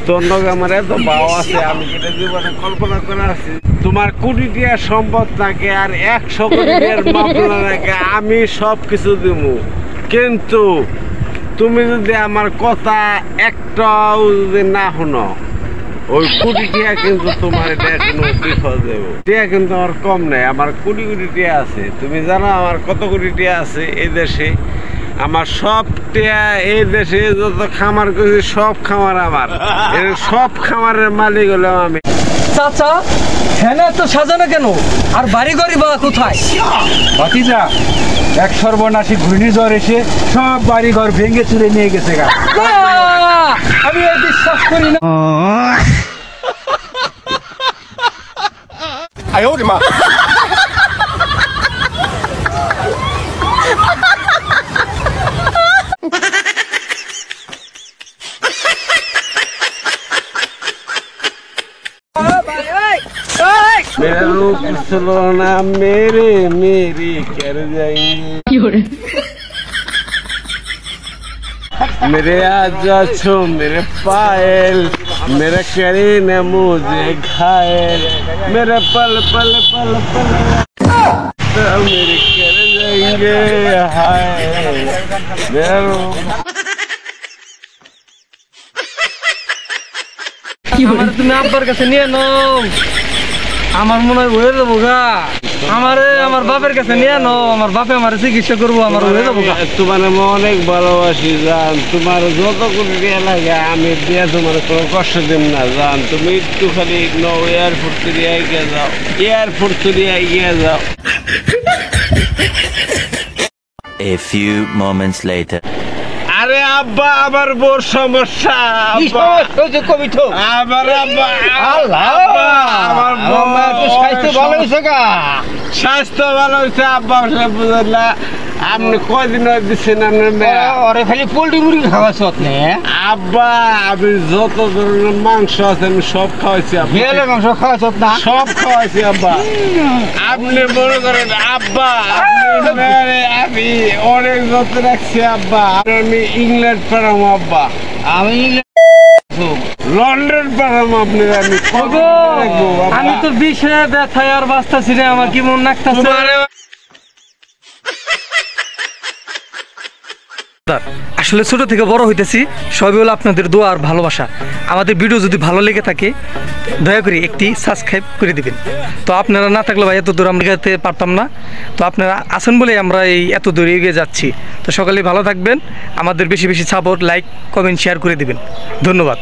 তোর লগে আমার এত ভাও আছে, আমি এটা জীবনে কল্পনা করে আসছি। তোমার কোটি টিয়া সম্পদ থাকে আর 100 কোটি টিয়ার মামলা থাকে, আমি সব কিছু দিব, কিন্তু তুমি যদি আমার কথা একটাও যদি না শোনো, ওই কোটি টিয়া কিন্তু তোমার এটা কোনো বিপদ দেব। টিয়া কিন্তু আমার কম নেই, আমার কোটি কোটি টিয়া আছে। তুমি জানো আমার কত কোটি টিয়া আছে এই দেশে? আমার সব টিয়া এই দেশে যত খামার করছি সব খামার আমার, সব খামারের মালিক হলাম আমি। চাচা হ্যাঁ তো সাজানো কেন, আর বাড়ি ঘরই বা কোথায়? ভাতিজা, এক সর্বনাশী ঘূর্ণিঝড় এসে সব বাড়ি ঘর ভেঙে চুরে নিয়ে গেছে গা। আমি আর বিশ্বাস করি না। मेरा रूप सुलोना मेरे मेरी कर जाएंगे, मेरे आजा छो मेरे पायल, मेरा करे न मुझे घायल, मेरा पल पल पल पल तो मेरे कर जाएंगे हाय। मेरा रूप তুমি আব্বার কাছে নিয়ে নাও, আমার মনে হয় হয়ে যাবো গা। আমার বাপের কাছে নিয়ে নাও, আমার বাপে আমার চিকিৎসা করবো, আমার হয়ে যাবো গা। তোমার আমি অনেক ভালোবাসি জান, তোমার যত কোটি টাকা লাগে আমি দিয়ে তোমার কোনো কষ্ট দিব না জান। তুমি একটু খালি এয়ারপোর্ট থেকে এগিয়ে যাও, এয়ারপোর্ট থেকে এগিয়ে যাও। A few moments later. আরে আব্বা আমার বড় সমস্যা, আমার আব্বা আমার স্বাস্থ্য ভালো হয়েছে গা, স্বাস্থ্য ভালো হয়েছে আব্বা। বুঝলা আপনি কয়দিন দিচ্ছেন আপনার মেয়ে? ওরে খালি পোল্ট্রি মুরগি খাওয়াছ আপনি? আব্বা আমি যত ধরনের মাংস আছে আমি সব খাওয়াইছি। বিড়ালের মাংস খাওয়াছ না? সব খাওয়াইছি আব্বা। আপনি মনে করেন আব্বা আমি অনেক যত্ন রাখছি আব্বা। আমি ইংল্যান্ড পাঠাবো আব্বা, আমি লন্ডন পাঠাবো আপনি। আমি তো বিষে ব্যথায় আর বাঁচতেছি রে, আমার কি মন রাখতেছে। আসলে ছোট থেকে বড় হইতেছি সবই হলো আপনাদের দোয়া আর ভালোবাসা। আমাদের ভিডিও যদি ভালো লেগে থাকে দয়া করে একটি সাবস্ক্রাইব করে দিবেন। তো আপনারা না থাকলে ভাই এত দূর আমরা যেতে পারতাম না, তো আপনারা আছেন বলেই আমরা এই এত দূর এগিয়ে যাচ্ছি। তো সকালে ভালো থাকবেন, আমাদের বেশি বেশি সাপোর্ট, লাইক, কমেন্ট, শেয়ার করে দিবেন। ধন্যবাদ।